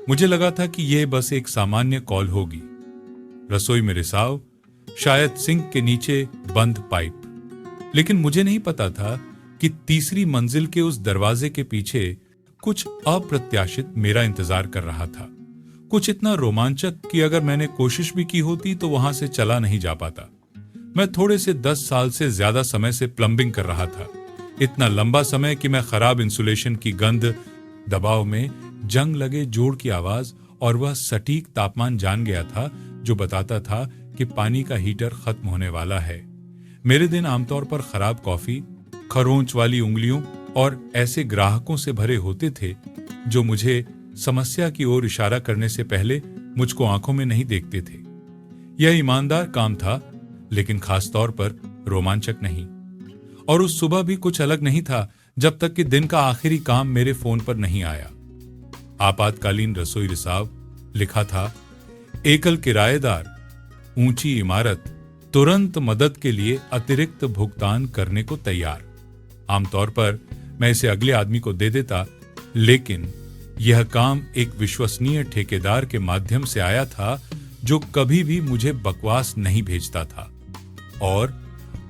मुझे लगा था कि यह बस एक सामान्य कॉल होगी। रसोई में रिसाव, शायद सिंक के नीचे बंद पाइप। लेकिन मुझे नहीं पता था कि तीसरी मंजिल के उस दरवाजे के पीछे कुछ अप्रत्याशित मेरा इंतजार कर रहा था। कुछ इतना रोमांचक कि अगर मैंने कोशिश भी की होती तो वहां से चला नहीं जा पाता। मैं थोड़े से 10 साल से ज्यादा समय से प्लम्बिंग कर रहा था। इतना लंबा समय कि मैं खराब इंसुलेशन की गंध, दबाव में जंग लगे जोड़ की आवाज और वह सटीक तापमान जान गया था जो बताता था कि पानी का हीटर खत्म होने वाला है। मेरे दिन आमतौर पर खराब कॉफी, खरोंच वाली उंगलियों और ऐसे ग्राहकों से भरे होते थे जो मुझे समस्या की ओर इशारा करने से पहले मुझको आंखों में नहीं देखते थे। यह ईमानदार काम था, लेकिन खासतौर पर रोमांचक नहीं। और उस सुबह भी कुछ अलग नहीं था जब तक कि दिन का आखिरी काम मेरे फोन पर नहीं आया। आपातकालीन रसोई रिसाव लिखा था, एकल किराएदार, ऊंची इमारत, तुरंत मदद के लिए अतिरिक्त भुगतान करने को तैयार। आमतौर पर मैं इसे अगले आदमी को दे देता, लेकिन यह काम एक विश्वसनीय ठेकेदार के माध्यम से आया था जो कभी भी मुझे बकवास नहीं भेजता था। और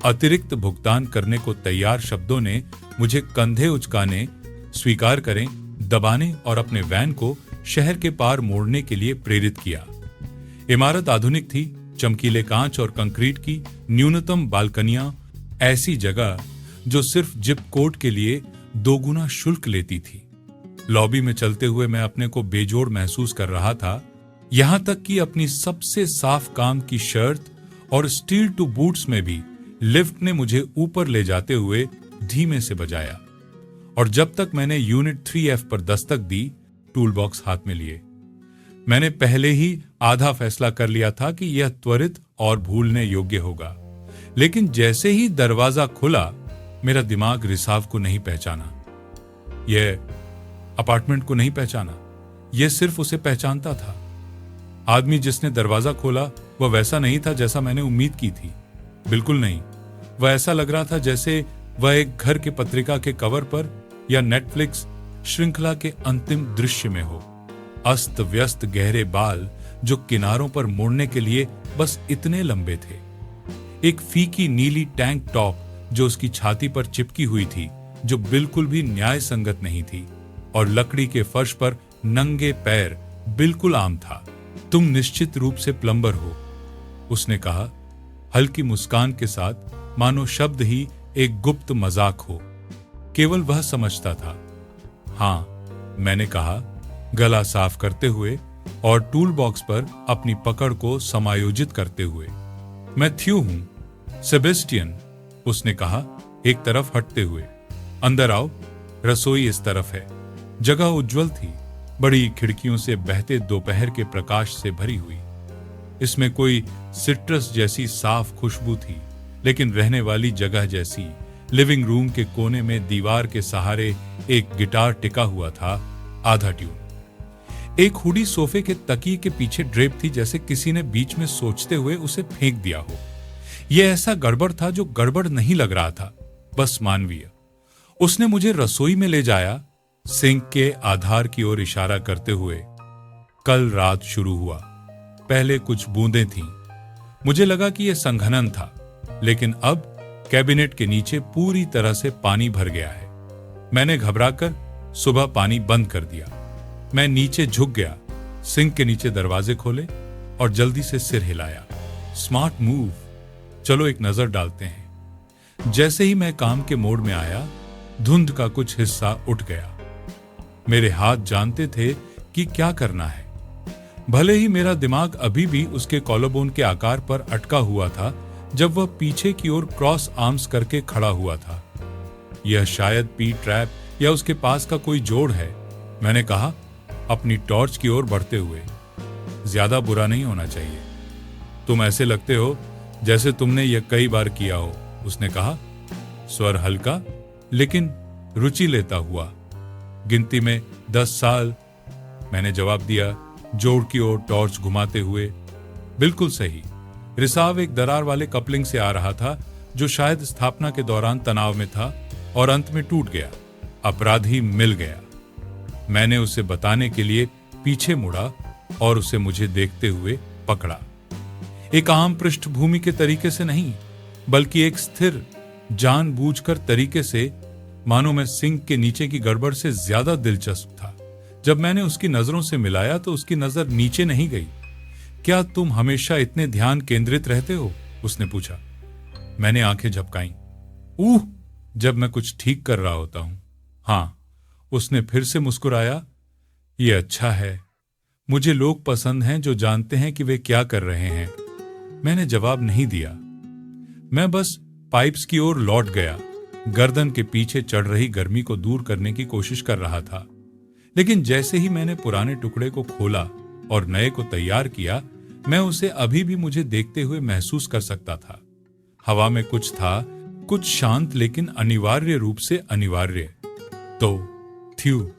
अतिरिक्त भुगतान करने को तैयार शब्दों ने मुझे कंधे उचकाने, स्वीकार करें, दबाने और अपने वैन को शहर के पार मोड़ने के लिए प्रेरित किया। इमारत आधुनिक थी, चमकीले कांच और कंक्रीट की न्यूनतम बालकनियां, ऐसी जगह जो सिर्फ जिप कोड के लिए 2 गुना शुल्क लेती थी। लॉबी में चलते हुए मैं अपने को बेजोड़ महसूस कर रहा था, यहां तक कि अपनी सबसे साफ काम की शर्ट और स्टील टू बूट्स में भी लिफ्ट ने मुझे ऊपर ले जाते हुए धीमे से बजाया। और जब तक मैंने यूनिट 3F पर दस्तक दी, टूल बॉक्स हाथ में लिए, मैंने पहले ही आधा फैसला कर लिया था कि यह त्वरित और भूलने योग्य होगा। लेकिन जैसे ही दरवाजा खुला, मेरा दिमाग रिसाव को नहीं पहचाना, यह अपार्टमेंट को नहीं पहचाना, यह सिर्फ उसे पहचानता था। आदमी जिसने दरवाजा खोला वह वैसा नहीं था जैसा मैंने उम्मीद की थी। बिल्कुल नहीं। वह ऐसा लग रहा था जैसे वह एक घर के पत्रिका के कवर पर या नेटफ्लिक्स श्रृंखला के अंतिम दृश्य में हो। अस्त व्यस्त गहरे बाल जो किनारों पर मोड़ने के लिए बस इतने लंबे थे। एक फीकी नीली टैंक टॉप जो उसकी छाती पर चिपकी हुई थी, जो बिल्कुल भी न्याय संगत नहीं थी। और लकड़ी के फर्श पर नंगे पैर बिल्कुल आम था। तुम निश्चित रूप से प्लम्बर हो, उसने कहा, हल्की मुस्कान के साथ, मानो शब्द ही एक गुप्त मजाक हो। केवल वह समझता था। हां, मैंने कहा, गला साफ करते हुए और टूल बॉक्स पर अपनी पकड़ को समायोजित करते हुए। मैं थ्यू हूं, सेबेस्टियन, उसने कहा, एक तरफ हटते हुए। अंदर आओ, रसोई इस तरफ है। जगह उज्जवल थी, बड़ी खिड़कियों से बहते दोपहर के प्रकाश से भरी हुई। इसमें कोई सिट्रस जैसी साफ खुशबू थी, लेकिन रहने वाली जगह जैसी। लिविंग रूम के कोने में दीवार के सहारे एक गिटार टिका हुआ था, आधा ट्यून। एक हुडी सोफे के तकिए के पीछे ड्रेप थी, जैसे किसी ने बीच में सोचते हुए उसे फेंक दिया हो। यह ऐसा गड़बड़ था जो गड़बड़ नहीं लग रहा था, बस मानवीय। उसने मुझे रसोई में ले जाया, सिंक के आधार की ओर इशारा करते हुए। कल रात शुरू हुआ। पहले कुछ बूंदें थीं। मुझे लगा कि यह संघनन था, लेकिन अब कैबिनेट के नीचे पूरी तरह से पानी भर गया है। मैंने घबराकर सुबह पानी बंद कर दिया। मैं नीचे झुक गया, सिंक के नीचे दरवाजे खोले और जल्दी से सिर हिलाया। स्मार्ट मूव, चलो एक नजर डालते हैं। जैसे ही मैं काम के मोड में आया, धुंध का कुछ हिस्सा उठ गया। मेरे हाथ जानते थे कि क्या करना है। भले ही मेरा दिमाग अभी भी उसके कॉलरबोन के आकार पर अटका हुआ था जब वह पीछे की ओर क्रॉस आर्म्स करके खड़ा हुआ था। यह शायद पी ट्रैप या उसके पास का कोई जोड़ है, मैंने कहा, अपनी टॉर्च की ओर बढ़ते हुए। ज्यादा बुरा नहीं होना चाहिए। तुम ऐसे लगते हो जैसे तुमने यह कई बार किया हो, उसने कहा, स्वर हल्का लेकिन रुचि लेता हुआ। गिनती में 10 साल, मैंने जवाब दिया, जोड़ की ओर टॉर्च घुमाते हुए। बिल्कुल सही। रिसाव एक दरार वाले कपलिंग से आ रहा था जो शायद स्थापना के दौरान तनाव में था और अंत में टूट गया। अपराधी मिल गया। मैंने उसे बताने के लिए पीछे मुड़ा और उसे मुझे देखते हुए पकड़ा। एक आम पृष्ठभूमि के तरीके से नहीं, बल्कि एक स्थिर, जानबूझकर तरीके से, मानो मैं सिंक के नीचे की गड़बड़ से ज्यादा दिलचस्प था। जब मैंने उसकी नजरों से मिलाया तो उसकी नजर नीचे नहीं गई। क्या तुम हमेशा इतने ध्यान केंद्रित रहते हो? उसने पूछा। मैंने आंखें झपकाईं। जब मैं कुछ ठीक कर रहा होता हूं। हाँ, उसने फिर से मुस्कुराया। ये अच्छा है। मुझे लोग पसंद हैं जो जानते हैं कि वे क्या कर रहे हैं। मैंने जवाब नहीं दिया। मैं बस पाइप्स की ओर लौट गया। गर्दन के पीछे चढ़ रही गर्मी को दूर करने की कोशिश कर रहा था। लेकिन जैसे ही मैंने पुराने टुकड़े को खोला और नए को तैयार किया, मैं उसे अभी भी मुझे देखते हुए महसूस कर सकता था। हवा में कुछ था, कुछ शांत लेकिन अनिवार्य रूप से अनिवार्य। तो थ्यू,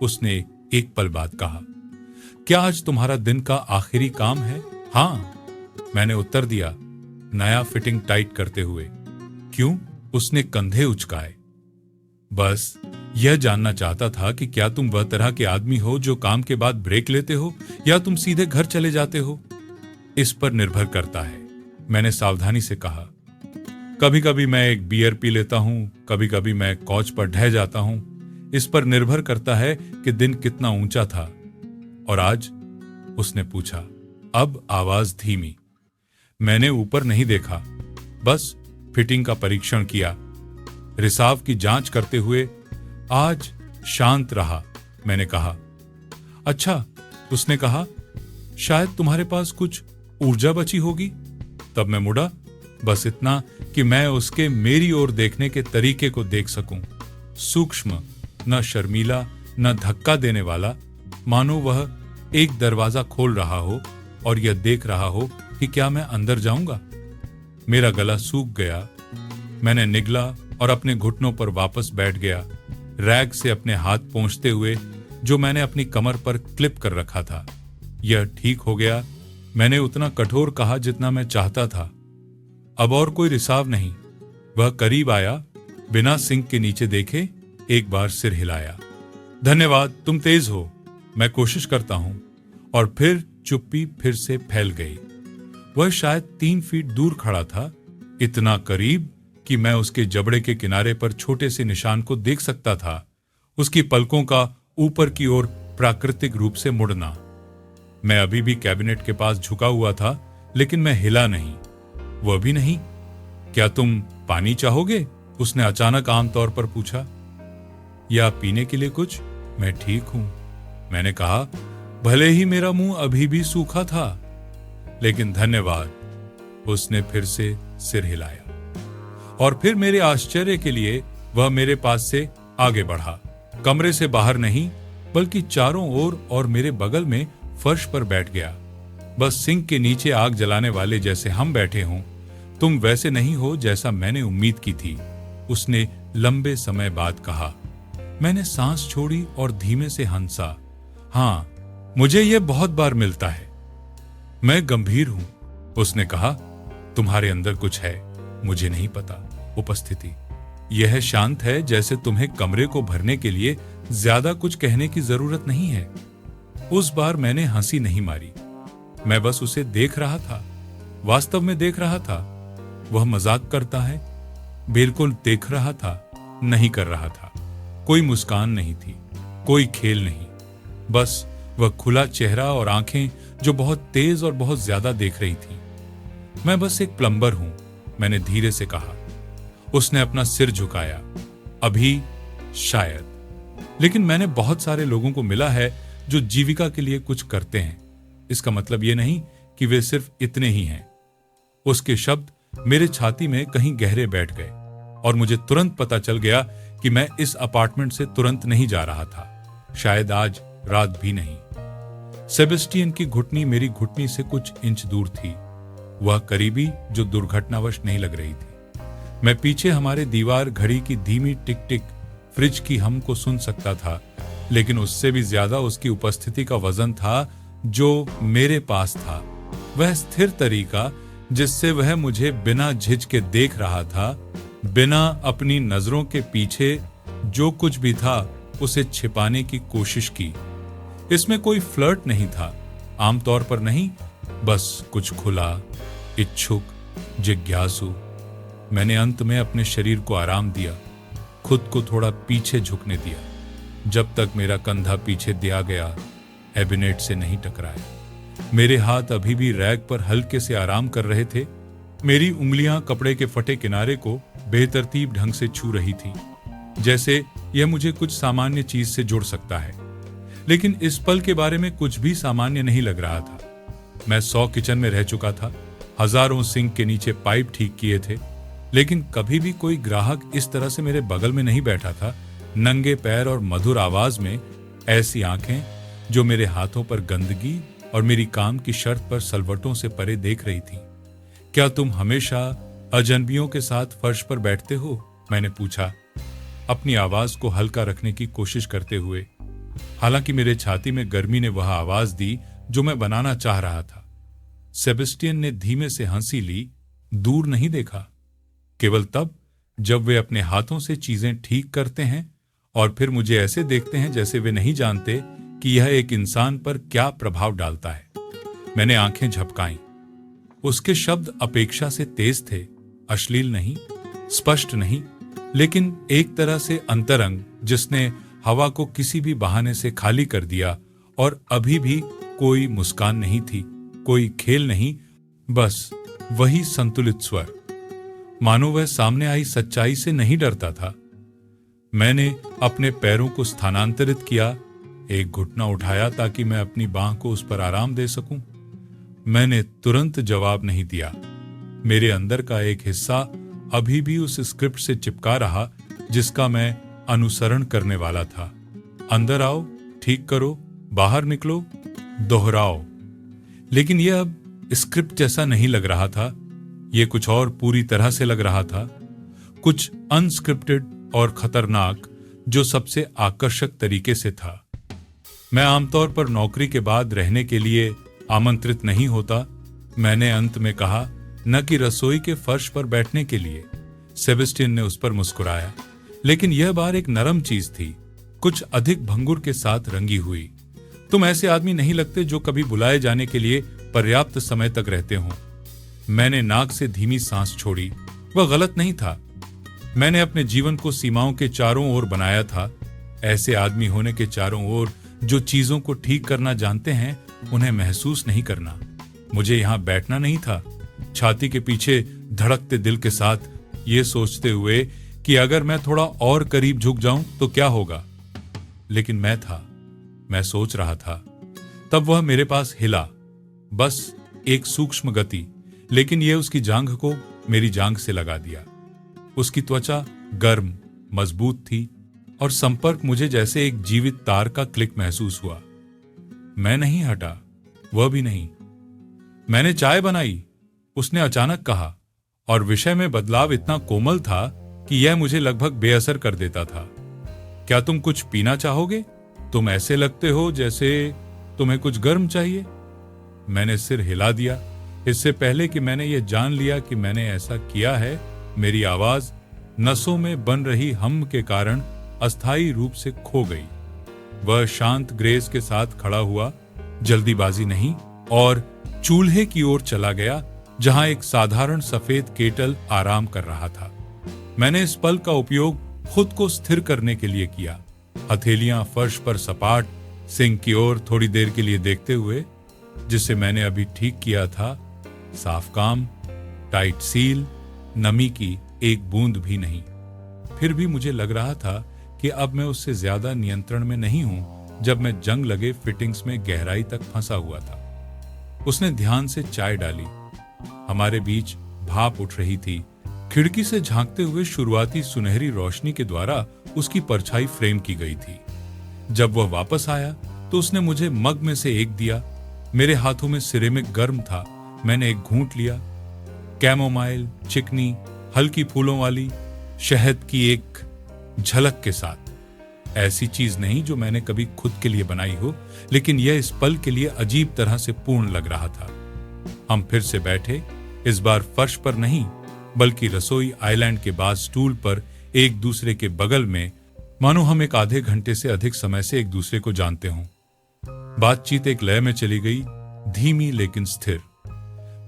उसने एक पल बाद कहा, क्या आज तुम्हारा दिन का आखिरी काम है? हाँ, मैंने उत्तर दिया, नया फिटिंग टाइट करते हुए। क्यों? उसने कंधे उचकाए। बस यह जानना चाहता था कि क्या तुम वह तरह के आदमी हो जो काम के बाद ब्रेक लेते हो, या तुम सीधे घर चले जाते हो? इस पर निर्भर करता है, मैंने सावधानी से कहा। कभी कभी मैं एक बियर पी लेता हूं, कभी कभी मैं कॉच पर ढह जाता हूं। इस पर निर्भर करता है कि दिन कितना ऊंचा था। और आज? उसने पूछा, अब आवाज धीमी। मैंने ऊपर नहीं देखा, बस फिटिंग का परीक्षण किया, रिसाव की जांच करते हुए। आज शांत रहा, मैंने कहा। अच्छा, उसने कहा, शायद तुम्हारे पास कुछ ऊर्जा बची होगी। तब मैं मुड़ा, बस इतना कि मैं उसके मेरी ओर देखने के तरीके को देख सकूं। सूक्ष्म, न शर्मीला, न धक्का देने वाला, मानो वह एक दरवाजा खोल रहा हो और यह देख रहा हो कि क्या मैं अंदर जाऊंगा। मेरा गला सूख गया। मैंने निगला और अपने घुटनों पर वापस बैठ गया, रैग से अपने हाथ पोंछते हुए जो मैंने अपनी कमर पर क्लिप कर रखा था। यह ठीक हो गया। मैंने उतना कठोर कहा जितना मैं चाहता था। अब और कोई रिसाव नहीं। वह करीब आया, बिना सिंक के नीचे देखे एक बार सिर हिलाया। धन्यवाद, तुम तेज हो, मैं कोशिश करता हूं। और फिर चुप्पी फिर से फैल गई। वह शायद 3 फीट दूर खड़ा था, इतना करीब कि मैं उसके जबड़े के किनारे पर छोटे से निशान को देख सकता था, उसकी पलकों का ऊपर की ओर प्राकृतिक रूप से मुड़ना। मैं अभी भी कैबिनेट के पास झुका हुआ था, लेकिन मैं हिला नहीं, वह भी नहीं। क्या तुम पानी चाहोगे? उसने अचानक आमतौर पर पूछा। या पीने के लिए कुछ? मैं ठीक हूं, मैंने कहा, भले ही मेरा मुंह अभी भी सूखा था। लेकिन धन्यवाद। उसने फिर से सिर हिलाया और फिर मेरे आश्चर्य के लिए वह मेरे पास से आगे बढ़ा। कमरे से बाहर नहीं, बल्कि चारों ओर और मेरे बगल में फर्श पर बैठ गया। बस सिंक के नीचे आग जलाने वाले जैसे हम बैठे हों। तुम वैसे नहीं हो जैसा मैंने उम्मीद की थी, उसने लंबे समय बाद कहा। मैंने सांस छोड़ी और धीमे से हंसा। हाँ, मुझे यह बहुत बार मिलता है। मैं गंभीर हूं, उसने कहा। तुम्हारे अंदर कुछ है, मुझे नहीं पता। उपस्थिति यह शांत है, जैसे तुम्हें कमरे को भरने के लिए ज्यादा कुछ कहने की जरूरत नहीं है। उस बार मैंने हंसी नहीं मारी, मैं बस उसे देख रहा था, वास्तव में देख रहा था। वह मजाक करता है, बिल्कुल देख रहा था, नहीं कर रहा था। कोई मुस्कान नहीं थी, कोई खेल नहीं, बस वह खुला चेहरा और आंखें जो बहुत तेज और बहुत ज्यादा देख रही थी। मैं बस एक प्लम्बर हूं, मैंने धीरे से कहा। उसने अपना सिर झुकाया। अभी शायद, लेकिन मैंने बहुत सारे लोगों को मिला है जो जीविका के लिए कुछ करते हैं। इसका मतलब यह नहीं कि वे सिर्फ इतने ही हैं। उसके शब्द मेरे छाती में कहीं गहरे बैठ गए और मुझे तुरंत पता चल गया कि मैं इस अपार्टमेंट से तुरंत नहीं जा रहा था, शायद आज रात भी नहीं। सेबेस्टियन की घुटनी मेरी घुटनी से कुछ इंच दूर थी, वह करीबी जो दुर्घटनावश नहीं लग रही थी। मैं पीछे हमारे दीवार घड़ी की धीमी टिक टिक, फ्रिज की हम को सुन सकता था, लेकिन उससे भी ज्यादा उसकी उपस्थिति का वजन था जो मेरे पास था। वह स्थिर तरीका जिससे वह मुझे बिना झिझके देख रहा था, बिना अपनी नजरों के पीछे जो कुछ भी था उसे छिपाने की कोशिश की। इसमें कोई फ्लर्ट नहीं था, आमतौर पर नहीं, बस कुछ खुला, इच्छुक, जिज्ञासु। मैंने अंत में अपने शरीर को आराम दिया, खुद को थोड़ा पीछे झुकने दिया, जब तक मेरा कंधा पीछे दिया गया एबिनेट से नहीं टकराया। मेरे हाथ अभी भी रैक पर हल्के से आराम कर रहे थे। मेरी उंगलियां कपड़े के फटे किनारे को बेतरतीब ढंग से छू रही थी, जैसे यह मुझे कुछ सामान्य चीज से जुड़ सकता है। लेकिन इस पल के बारे में कुछ भी सामान्य नहीं लग रहा था। मैं 100 किचन में रह चुका था, हजारों सिंक के नीचे पाइप ठीक किए थे, लेकिन कभी भी कोई ग्राहक इस तरह से मेरे बगल में नहीं बैठा था, नंगे पैर और मधुर आवाज में, ऐसी आंखें जो मेरे हाथों पर गंदगी और मेरी काम की शर्त पर सलवटों से परे देख रही थी। क्या तुम हमेशा अजनबियों के साथ फर्श पर बैठते हो? मैंने पूछा, अपनी आवाज को हल्का रखने की कोशिश करते हुए। हालांकि मेरे छाती में गर्मी ने वह आवाज दी जो मैं बनाना चाह रहा था। सेबेस्टियन ने धीमे से हंसी ली, दूर नहीं देखा। केवल तब जब वे अपने हाथों से चीजें ठीक करते हैं और फिर मुझे ऐसे देखते हैं जैसे वे नहीं जानते कि यह एक इंसान पर क्या प्रभाव डालता है। मैंने आंखें झपकाईं। उसके शब्द अपेक्षा से तेज थे, अश्लील नहीं, स्पष्ट नहीं, लेकिन एक तरह से अंतरंग, जिसने हवा को किसी भी बहाने से खाली कर दिया। और अभी भी कोई मुस्कान नहीं थी, कोई खेल नहीं, बस वही संतुलित स्वर, मानो वह सामने आई सच्चाई से नहीं डरता था। मैंने अपने पैरों को स्थानांतरित किया, एक घुटना उठाया ताकि मैं अपनी बांह को उस पर आराम दे सकूं। मैंने तुरंत जवाब नहीं दिया। मेरे अंदर का एक हिस्सा अभी भी उस स्क्रिप्ट से चिपका रहा जिसका मैं अनुसरण करने वाला था। अंदर आओ, ठीक करो, बाहर निकलो, दोहराओ। लेकिन यह अब स्क्रिप्ट जैसा नहीं लग रहा था, यह कुछ और पूरी तरह से लग रहा था, कुछ अनस्क्रिप्टेड और खतरनाक, जो सबसे आकर्षक तरीके से था। मैं आमतौर पर नौकरी के बाद रहने के लिए आमंत्रित नहीं होता, मैंने अंत में कहा, न कि रसोई के फर्श पर बैठने के लिए। सेबेस्टियन ने उस पर मुस्कुराया, लेकिन यह बार एक नरम चीज थी, कुछ अधिक भंगुर के साथ रंगी हुई। तुम ऐसे आदमी नहीं लगते जो कभी बुलाए जाने के लिए पर्याप्त समय तक रहते हो। मैंने नाक से धीमी सांस छोड़ी। वह गलत नहीं था। मैंने अपने जीवन को सीमाओं के चारों ओर बनाया था, ऐसे आदमी होने के चारों ओर जो चीजों को ठीक करना जानते हैं, उन्हें महसूस नहीं करना। मुझे यहां बैठना नहीं था, छाती के पीछे धड़कते दिल के साथ, ये सोचते हुए कि अगर मैं थोड़ा और करीब झुक जाऊं तो क्या होगा। लेकिन मैं सोच रहा था। तब वह मेरे पास हिला, बस एक सूक्ष्म गति, लेकिन यह उसकी जांघ को मेरी जांघ से लगा दिया। उसकी त्वचा गर्म, मजबूत थी और संपर्क मुझे जैसे एक जीवित तार का क्लिक महसूस हुआ। मैं नहीं हटा, वह भी नहीं। मैंने चाय बनाई, उसने अचानक कहा, और विषय में बदलाव इतना कोमल था कि यह मुझे लगभग बेअसर कर देता था। क्या तुम कुछ पीना चाहोगे? तुम ऐसे लगते हो जैसे तुम्हें कुछ गर्म चाहिए। मैंने सिर हिला दिया। इससे पहले कि मैंने यह जान लिया कि मैंने ऐसा किया है, मेरी आवाज नसों में बन रही हम के कारण अस्थायी रूप से खो गई। वह शांत ग्रेस के साथ खड़ा हुआ, जल्दीबाजी नहीं, और चूल्हे की ओर चला गया जहां एक साधारण सफेद केटल आराम कर रहा था। मैंने इस पल का उपयोग खुद को स्थिर करने के लिए किया। हथेलियां फर्श पर सपाट, सिंक की ओर थोड़ी देर के लिए देखते हुए, जिसे मैंने अभी ठीक किया था, साफ काम, टाइट सील, नमी की एक बूंद भी नहीं। फिर भी मुझे लग रहा था कि अब मैं उससे ज्यादा नियंत्रण में नहीं हूं जब मैं जंग लगे फिटिंग्स में गहराई तक फंसा हुआ था। उसने ध्यान से चाय डाली। हमारे बीच भाप उठ रही थी। खिड़की से झांकते हुए शुरुआती सुनहरी रोशनी के द्वारा उसकी परछाई फ्रेम की गई थी। जब वह वापस आया तो उसने मुझे मग में से एक दिया। मेरे हाथों में सिरेमिक गर्म था। मैंने एक घूंट लिया। कैमोमाइल, चिकनी, हल्की फूलों वाली, शहद की एक झलक के साथ। ऐसी चीज नहीं जो मैंने कभी खुद के लिए बनाई हो, लेकिन यह इस पल के लिए अजीब तरह से पूर्ण लग रहा था। हम फिर से बैठे, इस बार फर्श पर नहीं, बल्कि रसोई आइलैंड के बाद स्टूल पर, एक दूसरे के बगल में, मानो हम एक आधे घंटे से अधिक समय से एक दूसरे को जानते हों। बातचीत एक लय में चली गई, धीमी लेकिन स्थिर।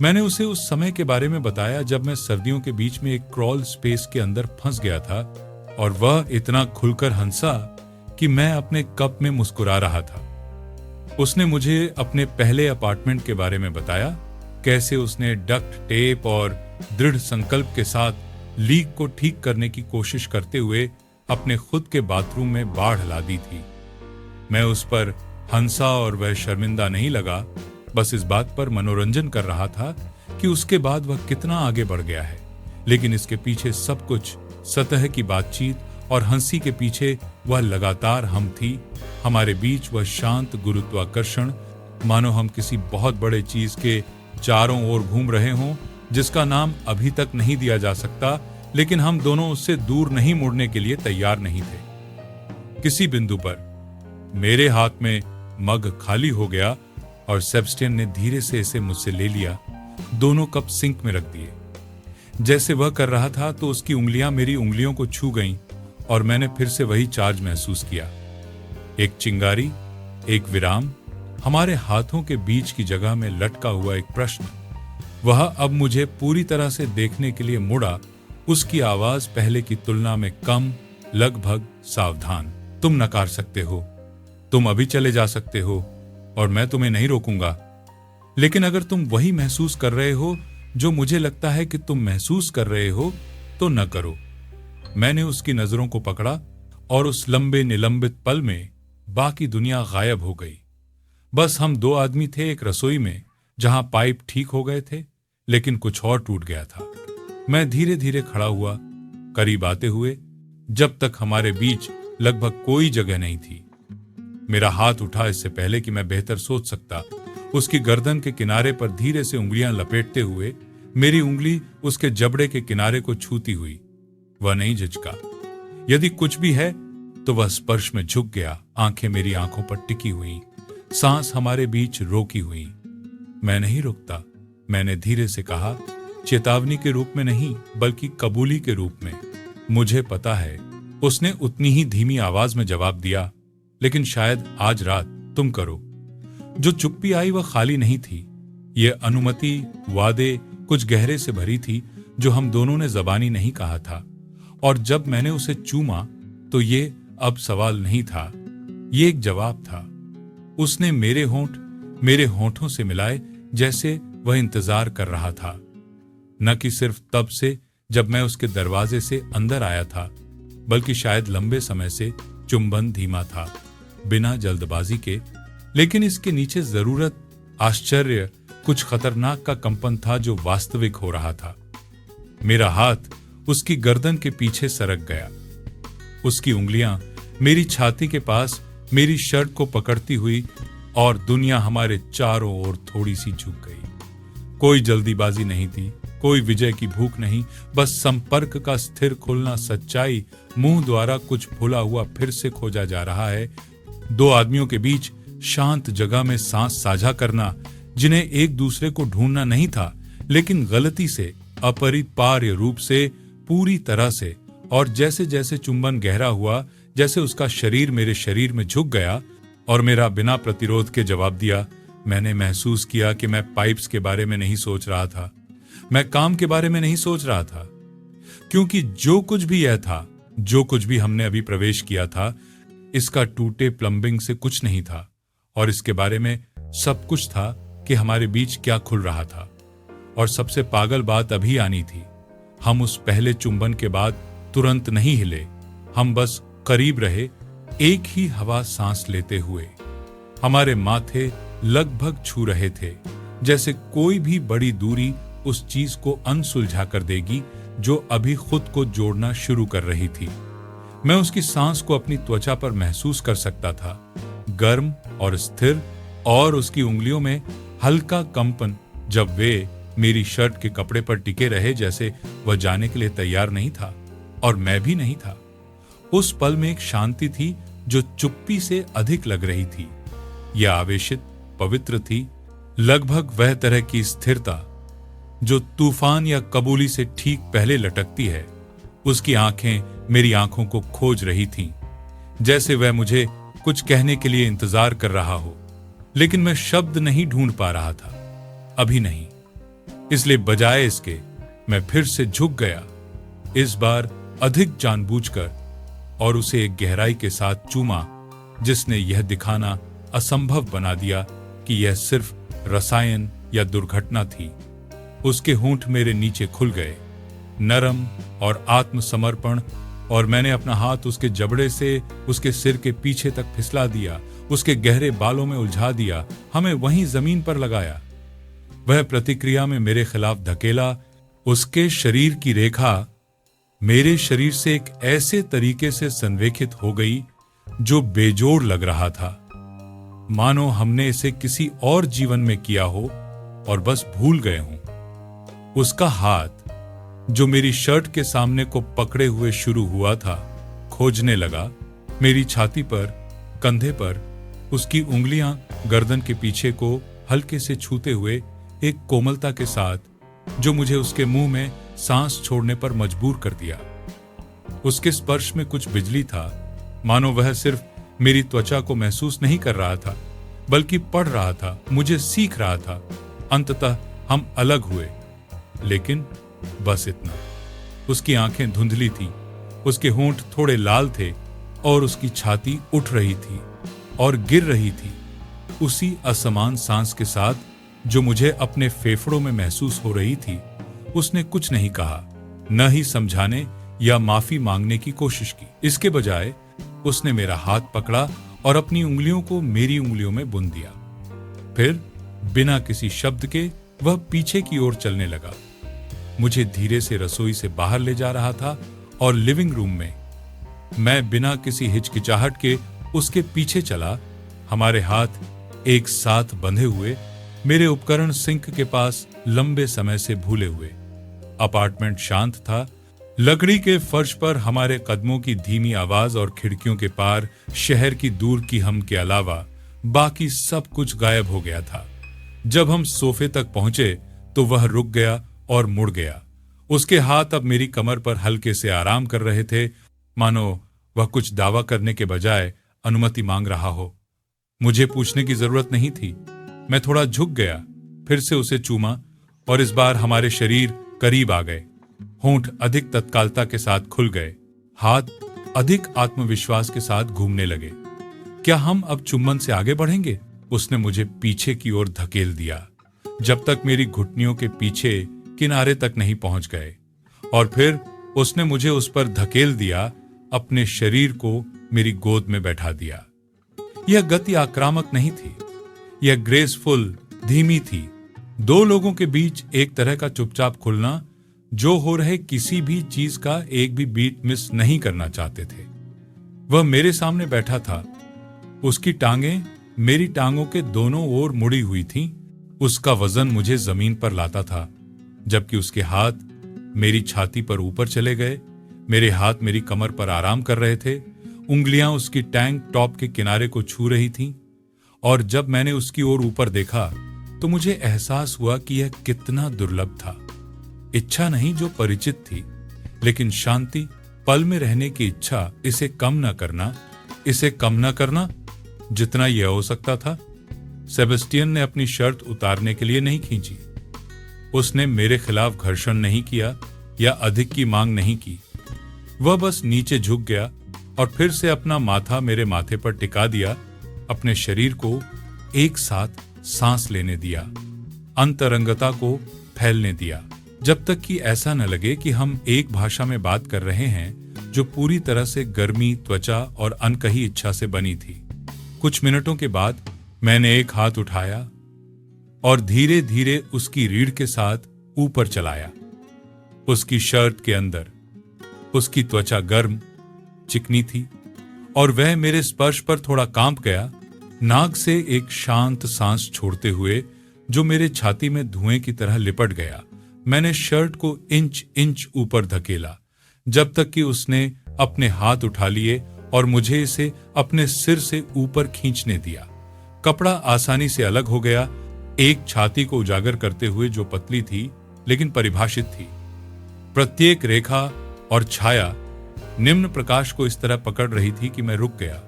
मैंने उसे उस समय के बारे में बताया जब मैं सर्दियों के बीच में एक क्रॉल स्पेस के अंदर फंस गया था, और वह इतना खुलकर हंसा कि मैं अपने कप में मुस्कुरा रहा था। उसने मुझे अपने पहले अपार्टमेंट के बारे में बताया, कैसे उसने डक्ट टेप और दृढ़ संकल्प के साथ लीक को ठीक करने की कोशिश करते हुए अपने खुद के बाथरूम में बाढ़ ला दी थी। मैं उस पर हंसा और वह शर्मिंदा नहीं लगा, बस इस बात पर मनोरंजन कर रहा था कि उसके बाद वह कितना आगे बढ़ गया है। लेकिन इसके पीछे सब कुछ, सतह की बातचीत और हंसी के पीछे वह लगातार हम थी। हमारे बीच वह शांत गुरुत्वाकर्षण, मानो हम किसी बहुत बड़े चीज के चारों ओर घूम रहे हों जिसका नाम अभी तक नहीं दिया जा सकता, लेकिन हम दोनों उससे दूर नहीं मुड़ने के लिए तैयार नहीं थे। किसी बिंदु पर मेरे हाथ में मग खाली हो गया और सेबस्टियन ने धीरे से इसे मुझसे ले लिया। दोनों कप सिंक में रख दिए। जैसे वह कर रहा था तो उसकी उंगलियां मेरी उंगलियों को छू गईं और मैंने फिर से वही चार्ज महसूस किया। एक चिंगारी, एक विराम, हमारे हाथों के बीच की जगह में लटका हुआ एक प्रश्न। वह अब मुझे पूरी तरह से देखने के लिए मुड़ा। उसकी आवाज पहले की तुलना में कम, लगभग सावधान। तुम नकार सकते हो, तुम अभी चले जा सकते हो और मैं तुम्हें नहीं रोकूंगा, लेकिन अगर तुम वही महसूस कर रहे हो जो मुझे लगता है कि तुम महसूस कर रहे हो तो न करो। मैंने उसकी नजरों को पकड़ा और उस लंबे निलंबित पल में बाकी दुनिया गायब हो गई। बस हम दो आदमी थे एक रसोई में जहां पाइप ठीक हो गए थे, लेकिन कुछ और टूट गया था। मैं धीरे धीरे खड़ा हुआ, करीब आते हुए, जब तक हमारे बीच लगभग कोई जगह नहीं थी। मेरा हाथ उठा इससे पहले कि मैं बेहतर सोच सकता। उसकी गर्दन के किनारे पर धीरे से उंगलियां लपेटते हुए मेरी उंगली उसके जबड़े के किनारे को छूती हुई। वह नहीं झिझका। यदि कुछ भी है तो वह स्पर्श में झुक गया। आंखें मेरी आंखों पर टिकी हुई, सांस हमारे बीच रोकी हुई। मैं नहीं रुकता, मैंने धीरे से कहा, चेतावनी के रूप में नहीं बल्कि कबूली के रूप में। मुझे पता है। उसने उतनी ही धीमी आवाज में जवाब दिया, लेकिन शायद आज रात तुम करो। जो चुप्पी आई वह खाली नहीं थी। यह अनुमति, वादे कुछ गहरे से भरी थी जो हम दोनों ने जबानी नहीं कहा था। और जब मैंने उसे चूमा तो ये अब सवाल नहीं था, ये एक जवाब था। उसने मेरे होंठ मेरे होंठों से मिलाए जैसे वह इंतजार कर रहा था। न कि सिर्फ तब से जब मैं उसके दरवाजे से अंदर आया था, बल्कि शायद लंबे समय से चुंबन धीमा था, बिना जल्दबाजी के। लेकिन इसके नीचे जरूरत, आश्चर्य, कुछ खतरनाक का कंपन था जो वास्तविक हो रहा था। मेरा हाथ उसकी गर्दन के पीछे सरक गया। उसकी उंगलियां मेरी छाती के पास मेरी शर्ट को पकड़ती हुई और दुनिया हमारे चारों ओर थोड़ी सी झुक गई। कोई जल्दीबाजी नहीं थी, कोई विजय की भूख नहीं, बस संपर्क का स्थिर खुलना। सच्चाई मुंह द्वारा कुछ भुला हुआ फिर से खोजा जा रहा है। दो आदमियों के बीच शांत जगह में सांस साझा करना, जिन्हें एक दूसरे को ढूंढना नहीं था, लेकिन गलती से, अपरिपार्य रूप से, पूरी तरह से। और जैसे जैसे चुंबन गहरा हुआ, जैसे उसका शरीर मेरे शरीर में झुक गया और मेरा बिना प्रतिरोध के जवाब दिया, मैंने महसूस किया कि मैं पाइप्स के बारे में नहीं सोच रहा था, मैं काम के बारे में नहीं सोच रहा था। क्योंकि जो कुछ भी यह था, जो कुछ भी हमने अभी प्रवेश किया था, इसका टूटे प्लम्बिंग से कुछ नहीं था। और इसके बारे में सब कुछ था कि हमारे बीच क्या खुल रहा था। और सबसे पागल बात अभी आनी थी। हम उस पहले चुंबन के बाद तुरंत नहीं हिले। हम बस करीब रहे, एक ही हवा सांस लेते हुए। हमारे माथे लगभग छू रहे थे, जैसे कोई भी बड़ी दूरी उस चीज को अनसुलझा कर देगी जो अभी खुद को जोड़ना शुरू कर रही थी। मैं उसकी सांस को अपनी त्वचा पर महसूस कर सकता था, गर्म और स्थिर, और उसकी उंगलियों में हल्का कंपन जब वे मेरी शर्ट के कपड़े पर टिके रहे, जैसे वह जाने के लिए तैयार नहीं था और मैं भी नहीं था। उस पल में एक शांति थी जो चुप्पी से अधिक लग रही थी। यह आवेशित, पवित्र थी, लगभग वह तरह की स्थिरता जो तूफान या कबूली से ठीक पहले लटकती है। उसकी आंखें मेरी आंखों को खोज रही थीं, जैसे वह मुझे कुछ कहने के लिए इंतजार कर रहा हो। लेकिन मैं शब्द नहीं ढूंढ पा रहा था, अभी नहीं। इसलिए बजाय इसके मैं फिर से झुक गया, इस बार अधिक जानबूझकर, और उसे एक गहराई के साथ चूमा जिसने यह दिखाना असंभव बना दिया कि यह सिर्फ रसायन या दुर्घटना थी। उसके होंठ मेरे नीचे खुल गए, नरम और आत्मसमर्पण, और मैंने अपना हाथ उसके जबड़े से उसके सिर के पीछे तक फिसला दिया, उसके गहरे बालों में उलझा दिया, हमें वहीं जमीन पर लगाया। वह प्रतिक्रिया में मेरे खिलाफ धकेला। उसके शरीर की रेखा मेरे शरीर से एक ऐसे तरीके से संरेखित हो गई जो बेजोड़ लग रहा था, मानो हमने इसे किसी और जीवन में किया हो और बस भूल गए हों। उसका हाथ जो मेरी शर्ट के सामने को पकड़े हुए शुरू हुआ था, खोजने लगा मेरी छाती पर, कंधे पर। उसकी उंगलियां गर्दन के पीछे को हल्के से छूते हुए एक कोमलता के साथ, जो मुझे उसके मुंह में सांस छोड़ने पर मजबूर कर दिया। उसके स्पर्श में कुछ बिजली था, मानो वह सिर्फ मेरी त्वचा को महसूस नहीं कर रहा था, बल्कि पढ़ रहा था, मुझे सीख रहा था। अंततः हम अलग हुए, लेकिन बस इतना। उसकी आंखें धुंधली थीं, उसके होंठ थोड़े लाल थे, और उसकी छाती उठ रही थी और गिर रही थी, उसी असमान सांस के साथ जो मुझे अपने फेफड़ों में महसूस हो रही थी। उसने कुछ नहीं कहा, न ही समझाने या माफी मांगने की कोशिश की। इसके बजाय उसने मेरा हाथ पकड़ा और अपनी उंगलियों को मेरी उंगलियों में बुन दिया। फिर बिना किसी शब्द के वह पीछे की ओर चलने लगा। मुझे धीरे से रसोई से बाहर ले जा रहा था, और लिविंग रूम में मैं बिना किसी हिचकिचाहट के उसके पीछे चला। हमारे हाथ एक साथ बंधे हुए, मेरे उपकरण सिंक के पास लंबे समय से भूले हुए। अपार्टमेंट शांत था। लकड़ी के फर्श पर हमारे कदमों की धीमी आवाज और खिड़कियों के पार शहर की दूर की हम के अलावा बाकी सब कुछ गायब हो गया था। जब हम सोफे तक पहुंचे तो वह रुक गया और मुड़ गया। उसके हाथ अब मेरी कमर पर हल्के से आराम कर रहे थे, मानो वह कुछ दावा करने के बजाय अनुमति मांग रहा हो। मुझे पूछने की जरूरत नहीं थी। मैं थोड़ा झुक गया, फिर से उसे चूमा, और इस बार हमारे शरीर करीब आ गए। होंठ अधिक तत्कालता के साथ खुल गए, हाथ अधिक आत्मविश्वास के साथ घूमने लगे। क्या हम अब चुम्बन से आगे बढ़ेंगे? उसने मुझे पीछे की ओर धकेल दिया, जब तक मेरी घुटनियों के पीछे किनारे तक नहीं पहुंच गए, और फिर उसने मुझे उस पर धकेल दिया, अपने शरीर को मेरी गोद में बैठा दिया। यह गति आक्रामक नहीं थी, यह ग्रेसफुल, धीमी थी। दो लोगों के बीच एक तरह का चुपचाप खुलना, जो हो रहे किसी भी चीज का एक भी बीट मिस नहीं करना चाहते थे। वह मेरे सामने बैठा था, उसकी टांगें मेरी टांगों के दोनों ओर मुड़ी हुई थीं। उसका वजन मुझे जमीन पर लाता था, जबकि उसके हाथ मेरी छाती पर ऊपर चले गए। मेरे हाथ मेरी कमर पर आराम कर रहे थे, उंगलियां उसकी टैंक टॉप के किनारे को छू रही थीं। और जब मैंने उसकी ओर ऊपर देखा तो मुझे एहसास हुआ कि यह कितना दुर्लभ था। इच्छा नहीं जो परिचित थी, लेकिन शांति, पल में रहने की इच्छा, इसे कम न करना जितना यह हो सकता था। सेबेस्टियन ने अपनी शर्त उतारने के लिए नहीं खींची। उसने मेरे खिलाफ घर्षण नहीं किया या अधिक की मांग नहीं की। वह बस नीचे झुक गया और फिर से अपना माथा मेरे माथे पर टिका दिया, अपने शरीर को एक साथ सांस लेने दिया, अंतरंगता को फैलने दिया, जब तक कि ऐसा न लगे कि हम एक भाषा में बात कर रहे हैं जो पूरी तरह से गर्मी, त्वचा और अनकही इच्छा से बनी थी। कुछ मिनटों के बाद मैंने एक हाथ उठाया और धीरे धीरे उसकी रीढ़ के साथ ऊपर चलाया। उसकी शर्ट के अंदर उसकी त्वचा गर्म, चिकनी थी और वह मेरे स्पर्श पर थोड़ा कांप गया, नाक से एक शांत सांस छोड़ते हुए जो मेरे छाती में धुएं की तरह लिपट गया। मैंने शर्ट को इंच इंच ऊपर धकेला, जब तक कि उसने अपने हाथ उठा लिए और मुझे इसे अपने सिर से ऊपर खींचने दिया। कपड़ा आसानी से अलग हो गया, एक छाती को उजागर करते हुए जो पतली थी लेकिन परिभाषित थी। प्रत्येक रेखा और छाया निम्न प्रकाश को इस तरह पकड़ रही थी कि मैं रुक गया।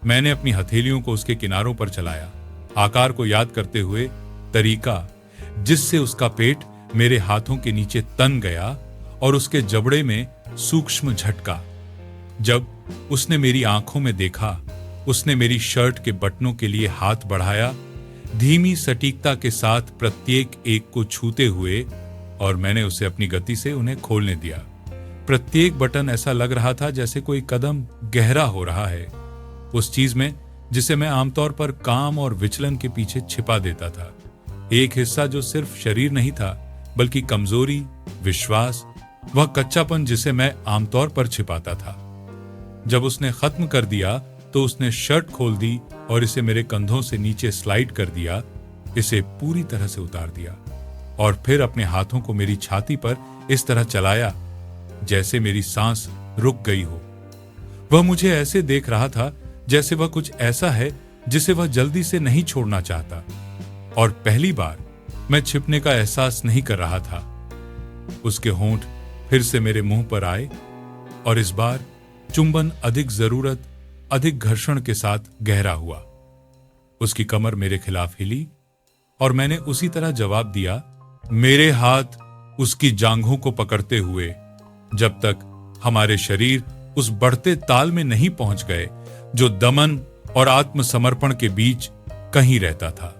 मैंने अपनी हथेलियों को उसके किनारों पर चलाया, आकार को याद करते हुए तरीका जिससे उसका पेट मेरे हाथों के नीचे तन गया और उसके जबड़े में सूक्ष्म झटका। जब उसने मेरी आंखों में देखा, उसने मेरी शर्ट के बटनों के लिए हाथ बढ़ाया, धीमी सटीकता के साथ प्रत्येक एक को छूते हुए, और मैंने उसे अपनी गति से उन्हें खोलने दिया। प्रत्येक बटन ऐसा लग रहा था जैसे कोई कदम गहरा हो रहा है उस चीज में जिसे मैं आमतौर पर काम और विचलन के पीछे छिपा देता था। एक हिस्सा जो सिर्फ शरीर नहीं था बल्कि कमजोरी, विश्वास, वह कच्चापन जिसे मैं आमतौर पर छिपाता था। जब उसने खत्म कर दिया तो उसने शर्ट खोल दी और इसे मेरे कंधों से नीचे स्लाइड कर दिया, इसे पूरी तरह से उतार दिया और फिर अपने हाथों को मेरी छाती पर इस तरह चलाया जैसे मेरी सांस रुक गई हो। वह मुझे ऐसे देख रहा था जैसे वह कुछ ऐसा है जिसे वह जल्दी से नहीं छोड़ना चाहता, और पहली बार मैं छिपने का एहसास नहीं कर रहा था। उसके होंठ फिर से मेरे मुंह पर आए और इस बार चुंबन अधिक जरूरत, अधिक घर्षण के साथ गहरा हुआ। उसकी कमर मेरे खिलाफ हिली और मैंने उसी तरह जवाब दिया, मेरे हाथ उसकी जांघों को पकड़ते हुए, जब तक हमारे शरीर उस बढ़ते ताल में नहीं पहुंच गए जो दमन और आत्मसमर्पण के बीच कहीं रहता था।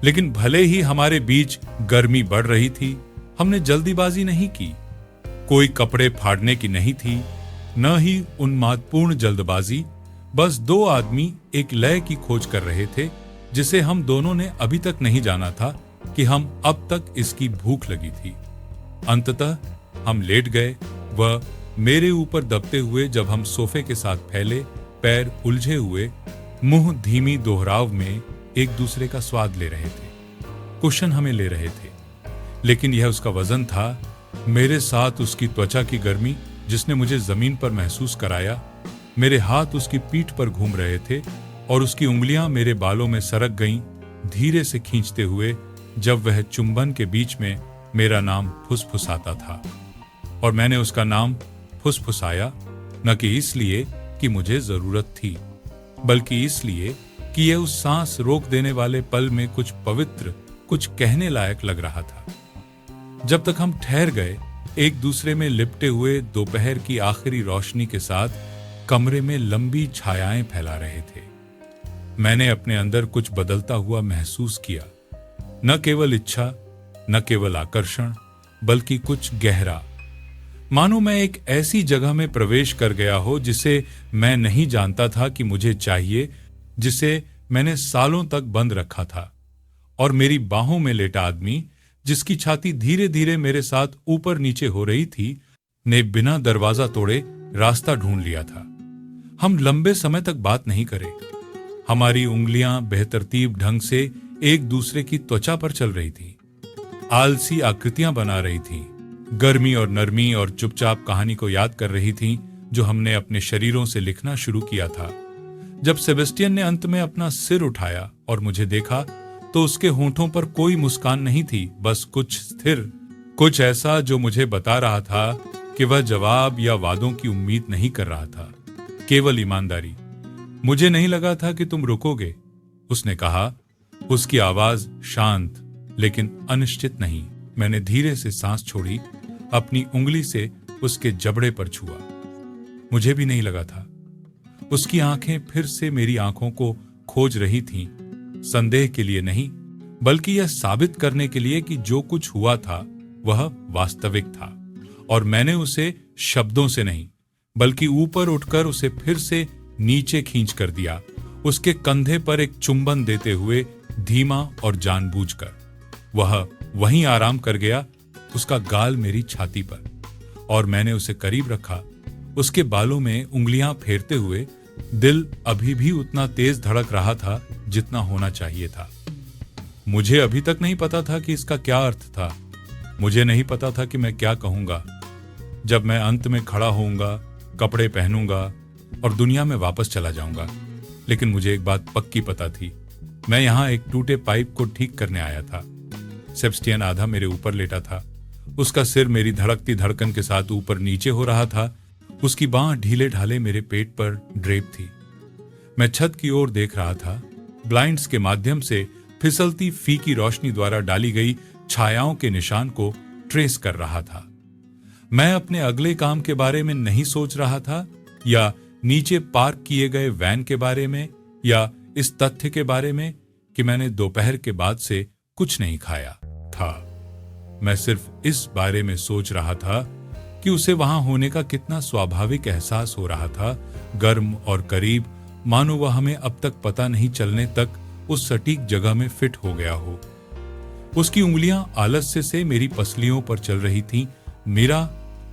लेकिन भले ही हमारे बीच गर्मी बढ़ रही थी, हमने जल्दीबाजी नहीं की। कोई कपड़े फाड़ने की नहीं थी, न ही उन्मादपूर्ण जल्दबाजी। बस दो आदमी एक लय की खोज कर रहे थे जिसे हम दोनों ने अभी तक नहीं जाना था कि हम अब तक इसकी भूख लगी थी। अंततः हम लेट गए, वह मेरे ऊपर दबते हुए, जब हम सोफे के साथ फैले, पैर उलझे हुए, मुंह धीमी दोहराव में एक दूसरे का स्वाद ले रहे थे। कुशन हमें ले रहे थे, लेकिन यह उसका वजन था, मेरे साथ उसकी त्वचा की गर्मी जिसने मुझे जमीन पर महसूस कराया। मेरे हाथ उसकी पीठ पर घूम रहे थे और उसकी उंगलियां मेरे बालों में सरक गईं, धीरे से खींचते हुए, जब वह चुंबन के बीच में मेरा नाम फुसफुसाता था। और मैंने उसका नाम फुसफुसाया, न कि इसलिए कि मुझे जरूरत थी, बल्कि इसलिए कि यह उस सांस रोक देने वाले पल में कुछ पवित्र, कुछ कहने लायक लग रहा था। जब तक हम ठहर गए, एक दूसरे में लिपटे हुए, दोपहर की आखिरी रोशनी के साथ कमरे में लंबी छायाएं फैला रहे थे, मैंने अपने अंदर कुछ बदलता हुआ महसूस किया। न केवल इच्छा, न केवल आकर्षण, बल्कि कुछ गहरा, मानो मैं एक ऐसी जगह में प्रवेश कर गया हो जिसे मैं नहीं जानता था कि मुझे चाहिए, जिसे मैंने सालों तक बंद रखा था। और मेरी बाहों में लेटा आदमी, जिसकी छाती धीरे धीरे मेरे साथ ऊपर नीचे हो रही थी, ने बिना दरवाजा तोड़े रास्ता ढूंढ लिया था। हम लंबे समय तक बात नहीं करे। हमारी उंगलियां बेतरतीब ढंग से एक दूसरे की त्वचा पर चल रही थी, आलसी आकृतियां बना रही थीं, गर्मी और नरमी और चुपचाप कहानी को याद कर रही थीं जो हमने अपने शरीरों से लिखना शुरू किया था। जब सेबेस्टियन ने अंत में अपना सिर उठाया और मुझे देखा तो उसके होंठों पर कोई मुस्कान नहीं थी, बस कुछ स्थिर, कुछ ऐसा जो मुझे बता रहा था कि वह जवाब या वादों की उम्मीद नहीं कर रहा था, केवल ईमानदारी। मुझे नहीं लगा था कि तुम रुकोगे, उसने कहा, उसकी आवाज शांत लेकिन अनिश्चित नहीं। मैंने धीरे से सांस छोड़ी, अपनी उंगली से उसके जबड़े पर छुआ। मुझे भी नहीं लगा था। उसकी आंखें फिर से मेरी आंखों को खोज रही थीं, संदेह के लिए नहीं, बल्कि यह साबित करने के लिए कि जो कुछ हुआ था वह वास्तविक था। और मैंने उसे शब्दों से नहीं, बल्कि ऊपर उठकर उसे फिर से नीचे खींच कर दिया, उसके कंधे पर एक चुंबन देते हुए, धीमा और जानबूझकर। वह वहीं आराम कर गया, उसका गाल मेरी छाती पर, और मैंने उसे करीब रखा, उसके बालों में उंगलियां फेरते हुए। दिल अभी भी उतना तेज धड़क रहा था जितना होना चाहिए था। मुझे अभी तक नहीं पता था कि इसका क्या अर्थ था। मुझे नहीं पता था कि मैं क्या कहूंगा जब मैं अंत में खड़ा होऊंगा, कपड़े पहनूंगा और दुनिया में वापस चला जाऊंगा। लेकिन मुझे एक बात पक्की पता थी, मैं यहां एक टूटे पाइप को ठीक करने आया था। सेबेस्टियन आधा मेरे ऊपर लेटा था, उसका सिर मेरी धड़कती धड़कन के साथ ऊपर नीचे हो रहा था, उसकी बांह ढीले ढाले मेरे पेट पर ड्रेप थी। मैं छत की ओर देख रहा था, ब्लाइंड्स के माध्यम से फिसलती फीकी रोशनी द्वारा डाली गई छायाओं के निशान को ट्रेस कर रहा था। मैं अपने अगले काम के बारे में नहीं सोच रहा था, या नीचे पार्क किए गए वैन के बारे में, या इस तथ्य के बारे में कि मैंने दोपहर के बाद से कुछ नहीं खाया था। मैं सिर्फ इस बारे में सोच रहा था कि उसे वहां होने का कितना स्वाभाविक एहसास हो रहा था, गर्म और करीब, मानो वह हमें अब तक पता नहीं चलने तक उस सटीक जगह में फिट हो गया हो। उसकी उंगलियां आलस्य से मेरी पसलियों पर चल रही थीं, मेरा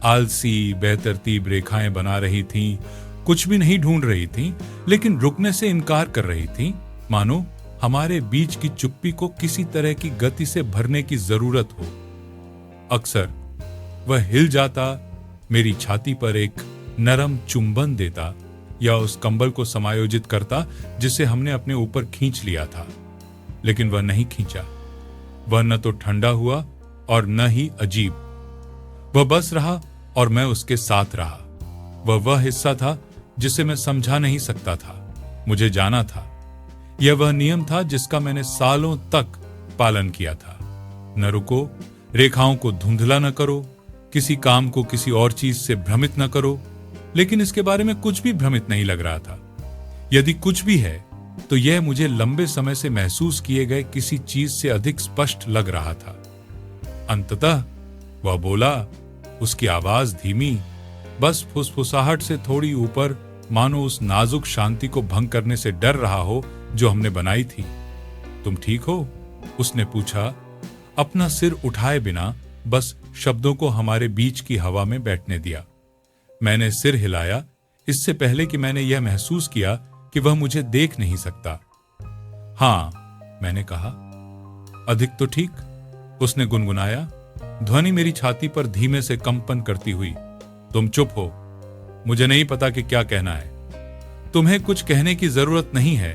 आलसी बेतरतीब रेखाएं बना रही थीं, कुछ भी नहीं ढूंढ रही थीं, लेकिन रुकने से इनकार कर रही थीं, मानो हमारे बीच की चुप्पी को किसी तरह की गति से भरने की जरूरत हो। अक्सर वह हिल जाता, मेरी छाती पर एक नरम चुंबन देता, या उस कंबल को समायोजित करता जिसे हमने अपने ऊपर खींच लिया था, लेकिन वह नहीं खींचा। वह न तो ठंडा हुआ और न ही अजीब। वह बस रहा और मैं उसके साथ रहा। वह हिस्सा था जिसे मैं समझा नहीं सकता था, मुझे जाना था। यह वह नियम था जिसका मैंने सालों तक पालन किया था। न रुको, रेखाओं को धुंधला न करो, किसी काम को किसी और चीज से भ्रमित न करो। लेकिन इसके बारे में कुछ भी भ्रमित नहीं लग रहा था। यदि कुछ भी है तो यह मुझे लंबे समय से महसूस किए गए किसी चीज से अधिक स्पष्ट लग रहा था। अंततः वह बोला, उसकी आवाज धीमी, बस फुसफुसाहट से थोड़ी ऊपर, मानो उस नाजुक शांति को भंग करने से डर रहा हो जो हमने बनाई थी। तुम ठीक हो? उसने पूछा, अपना सिर उठाए बिना बस शब्दों को हमारे बीच की हवा में बैठने दिया। मैंने सिर हिलाया, इससे पहले कि मैंने यह महसूस किया कि वह मुझे देख नहीं सकता। हां, मैंने कहा। अधिक तो ठीक, उसने गुनगुनाया, ध्वनि मेरी छाती पर धीमे से कंपन करती हुई। तुम चुप हो, मुझे नहीं पता कि क्या कहना है। तुम्हें कुछ कहने की जरूरत नहीं है,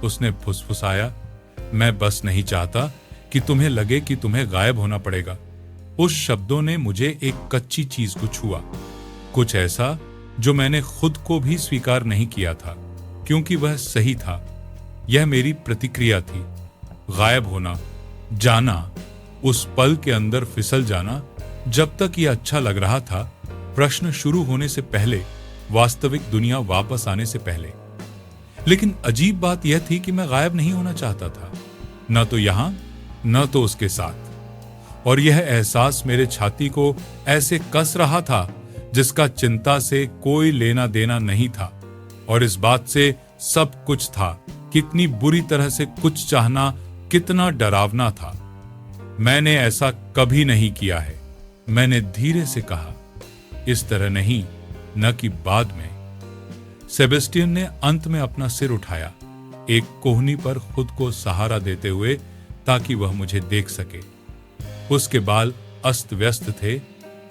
उसने फुसफुसाया। मैं बस नहीं चाहता कि तुम्हें लगे कि तुम्हें गायब होना पड़ेगा। उस शब्दों ने मुझे एक कच्ची चीज को छुआ, कुछ ऐसा जो मैंने खुद को भी स्वीकार नहीं किया था, क्योंकि वह सही था। यह मेरी प्रतिक्रिया थी। गायब होना, जाना, उस पल के अंदर फिसल जाना। जब तक यह अच्छा लग रहा था, प्रश्न शुरू होने से पहले, वास्तविक दुनिया वापस आने से पहले। लेकिन अजीब बात यह थी कि मैं गायब नहीं होना चाहता था, न तो यहां न तो उसके साथ। और यह एहसास मेरे छाती को ऐसे कस रहा था जिसका चिंता से कोई लेना देना नहीं था, और इस बात से सब कुछ था। कितनी बुरी तरह से कुछ चाहना कितना डरावना था। मैंने ऐसा कभी नहीं किया है, मैंने धीरे से कहा। इस तरह नहीं, न कि बाद में। सेबेस्टियन ने अंत में अपना सिर उठाया, एक कोहनी पर खुद को सहारा देते हुए, ताकि वह मुझे देख सके। उसके बाल अस्त व्यस्त थे,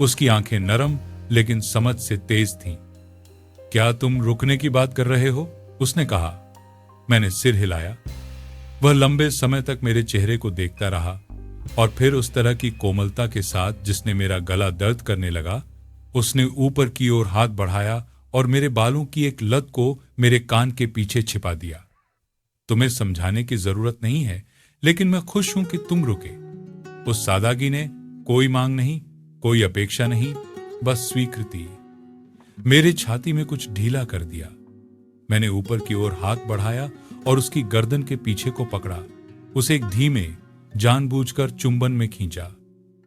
उसकी आंखें नरम लेकिन समझ से तेज थीं। क्या तुम रुकने की बात कर रहे हो? उसने कहा। मैंने सिर हिलाया। वह लंबे समय तक मेरे चेहरे को देखता रहा, और फिर उस तरह की कोमलता के साथ जिसने मेरा गला दर्द करने लगा, उसने ऊपर की ओर हाथ बढ़ाया और मेरे बालों की एक लत को मेरे कान के पीछे छिपा दिया। तुम्हें समझाने की जरूरत नहीं है, लेकिन मैं खुश हूं कि तुम रुके। उस सादागी ने कोई मांग नहीं, कोई अपेक्षा नहीं, बस स्वीकृति। मेरे छाती में कुछ ढीला कर दिया। मैंने ऊपर की ओर हाथ बढ़ाया और उसकी गर्दन के पीछे को पकड़ा, उसे एक धीमे, जानबूझकर चुंबन में खींचा।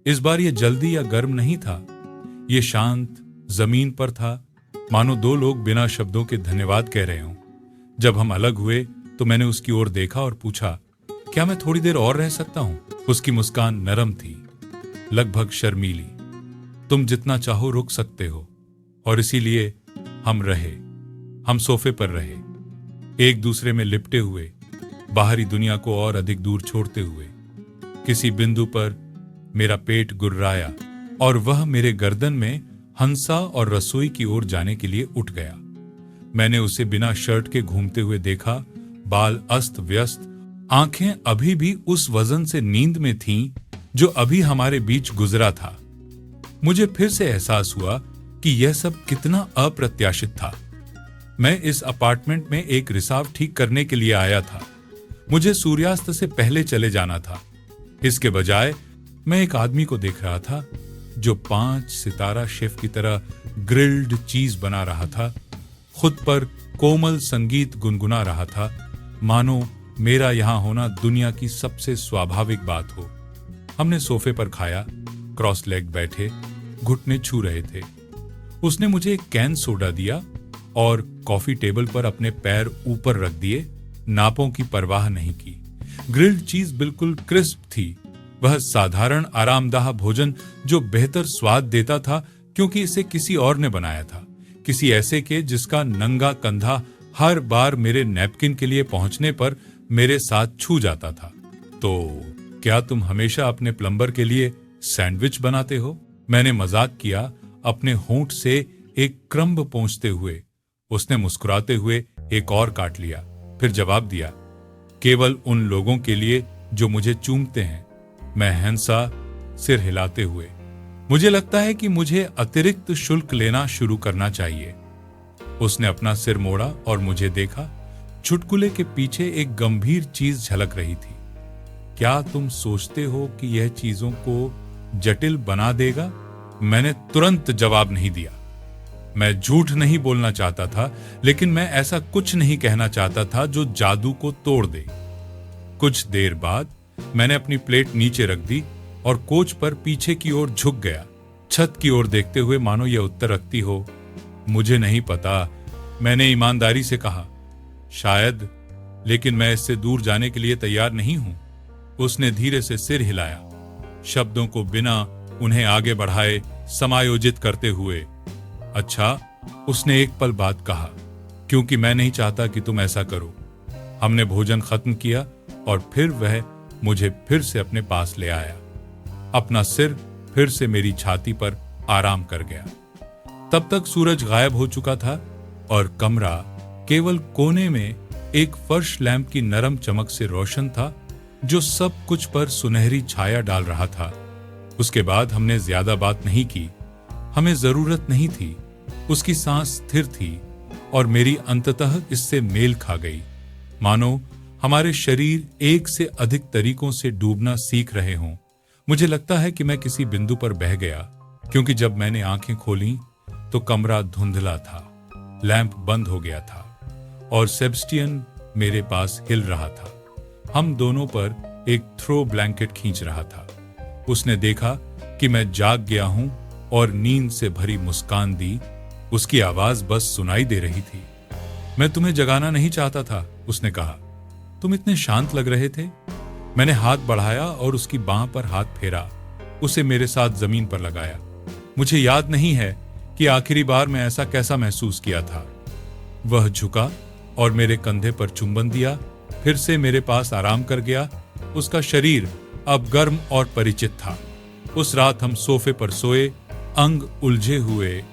इस बार यह जल्दी या गर्म नहीं था, यह शांत, जमीन पर था, मानो दो लोग बिना शब्दों के धन्यवाद कह रहे हों। जब हम अलग हुए तो मैंने उसकी ओर देखा और पूछा, क्या मैं थोड़ी देर और रह सकता हूं? उसकी मुस्कान नरम थी, लगभग शर्मीली। तुम जितना चाहो रुक सकते हो। और इसीलिए हम रहे। हम सोफे पर रहे, एक दूसरे में लिपटे हुए, बाहरी दुनिया को और अधिक दूर छोड़ते हुए। किसी बिंदु पर मेरा पेट गुर्राया और वह मेरे गर्दन में हंसा और रसोई की ओर जाने के लिए उठ गया। मैंने उसे बिना शर्ट के घूमते हुए देखा, बाल अस्त व्यस्त, आंखें अभी भी उस वजन से नींद में थीं जो अभी हमारे बीच गुजरा था। मुझे फिर से एहसास हुआ कि यह सब कितना अप्रत्याशित था। मैं इस अपार्टमेंट में एक रिसाव ठीक करने के लिए आया था। मुझे सूर्यास्त से पहले चले जाना था। इसके बजाय मैं एक आदमी को देख रहा था जो 5 सितारा शेफ की तरह ग्रिल्ड चीज बना रहा था, खुद पर कोमल संगीत गुनगुना रहा था, मानो मेरा यहां होना दुनिया की सबसे स्वाभाविक बात हो। हमने सोफे पर खाया, क्रॉस लेग बैठे, घुटने छू रहे थे। उसने मुझे एक कैन सोडा दिया और कॉफी टेबल पर अपने पैर ऊपर रख दिए, नापों की परवाह नहीं की। ग्रिल्ड चीज बिल्कुल क्रिस्प थी, वह साधारण आरामदाह भोजन जो बेहतर स्वाद देता था क्योंकि इसे किसी और ने बनाया था, किसी ऐसे के जिसका नंगा कंधा हर बार मेरे नैपकिन के लिए पहुंचने पर मेरे साथ छू जाता था। तो क्या तुम हमेशा अपने प्लम्बर के लिए सैंडविच बनाते हो? मैंने मजाक किया, अपने होंठ से एक क्रम्ब पोंछते हुए। उसने मुस्कुराते हुए एक और काट लिया, फिर जवाब दिया, केवल उन लोगों के लिए जो मुझे चूमते हैं। मैं हंसा, सिर हिलाते हुए। मुझे लगता है कि मुझे अतिरिक्त शुल्क लेना शुरू करना चाहिए। उसने अपना सिर मोड़ा और मुझे देखा। चुटकुले के पीछे एक गंभीर चीज झलक रही थी। क्या तुम सोचते हो कि यह चीजों को जटिल बना देगा? मैंने तुरंत जवाब नहीं दिया। मैं झूठ नहीं बोलना चाहता था, लेकिन मैं ऐसा कुछ नहीं कहना चाहता था जो जादू को तोड़ दे। कुछ देर बाद मैंने अपनी प्लेट नीचे रख दी और कोच पर पीछे की ओर झुक गया, छत की ओर देखते हुए मानो यह उत्तर रखती हो, मुझे नहीं पता। मैंने ईमानदारी से कहा, शायद, लेकिन मैं इससे दूर जाने के लिए तैयार नहीं हूं। उसने धीरे से सिर हिलाया, शब्दों को बिना उन्हें आगे बढ़ाए समायोजित करते हुए। अच्छा, उसने एक पल बाद कहा, क्योंकि मैं नहीं चाहता कि तुम ऐसा करो। हमने भोजन खत्म किया और फिर वह मुझे फिर से अपने पास ले आया। अपना सिर फिर से मेरी छाती पर आराम कर गया। तब तक सूरज गायब हो चुका था और कमरा केवल कोने में एक फर्श लैंप की नरम चमक से रोशन था जो सब कुछ पर सुनहरी छाया डाल रहा था। उसके बाद हमने ज्यादा बात नहीं की, हमें जरूरत नहीं थी। उसकी सांस स्थिर थी और मेरी अंततः इससे मेल खा गई, मानो हमारे शरीर एक से अधिक तरीकों से डूबना सीख रहे हों। मुझे लगता है कि मैं किसी बिंदु पर बह गया, क्योंकि जब मैंने आंखें खोलीं तो कमरा धुंधला था, लैंप बंद हो गया था और सेबेस्टियन मेरे पास हिल रहा था। हम दोनों पर एक थ्रो ब्लैंकेट खींच रहा था। उसने देखा कि मैं जाग गया हूं और नींद से भरी मुस्कान दी। उसकी आवाज बस सुनाई दे रही थी। मैं तुम्हें जगाना नहीं चाहता था, उसने कहा। तुम इतने शांत लग रहे थे। मैंने हाथ बढ़ाया और उसकी बांह पर हाथ फेरा, उसे मेरे साथ जमीन पर लगाया। मुझे याद नहीं है कि आखिरी बार मैं ऐसा कैसा महसूस किया था। वह झुका और मेरे कंधे पर चुंबन दिया, फिर से मेरे पास आराम कर गया। उसका शरीर अब गर्म और परिचित था। उस रात हम सोफे पर सोए, अंग उलझे हुए,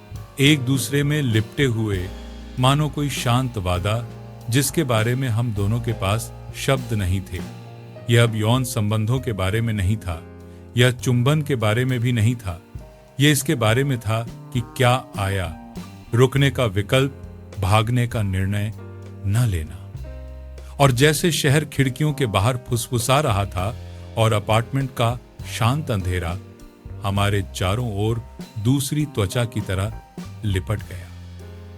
एक दूसरे में लिपटे हुए, मानो कोई शांत वादा जिसके बारे में हम दोनों के पास शब्द नहीं थे। यह अब यौन संबंधों के बारे में नहीं था, यह चुंबन के बारे में भी नहीं था। यह इसके बारे में था कि क्या आया, रुकने का विकल्प, भागने का निर्णय न लेना। और जैसे शहर खिड़कियों के बाहर फुसफुसा रहा था और अपार्टमेंट का शांत अंधेरा हमारे चारों ओर दूसरी त्वचा की तरह लिपट गया।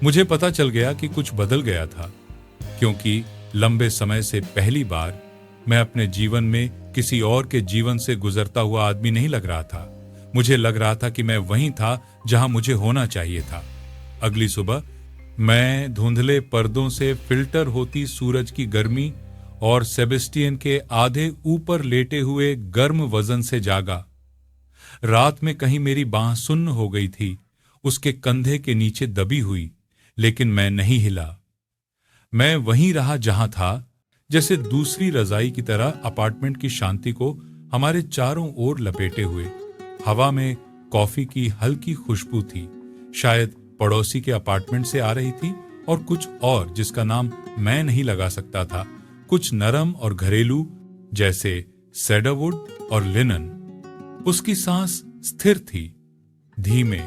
मुझे पता चल गया कि कुछ बदल गया था, क्योंकि लंबे समय से पहली बार मैं अपने जीवन में किसी और के जीवन से गुजरता हुआ आदमी नहीं लग रहा था। मुझे लग रहा था कि मैं वहीं था जहां मुझे होना चाहिए था। अगली सुबह मैं धुंधले पर्दों से फिल्टर होती सूरज की गर्मी और सेबेस्टियन के आधे ऊपर लेटे हुए गर्म वजन से जागा। रात में कहीं मेरी बांह सुन्न हो गई थी, उसके कंधे के नीचे दबी हुई, लेकिन मैं नहीं हिला। मैं वहीं रहा जहां था, जैसे दूसरी रजाई की तरह अपार्टमेंट की शांति को हमारे चारों ओर लपेटे हुए। हवा में कॉफी की हल्की खुशबू थी, शायद पड़ोसी के अपार्टमेंट से आ रही थी, और कुछ और जिसका नाम मैं नहीं लगा सकता था, कुछ नरम और घरेलू जैसे सेडरवुड और लिनन। उसकी सांस स्थिर थी, धीमे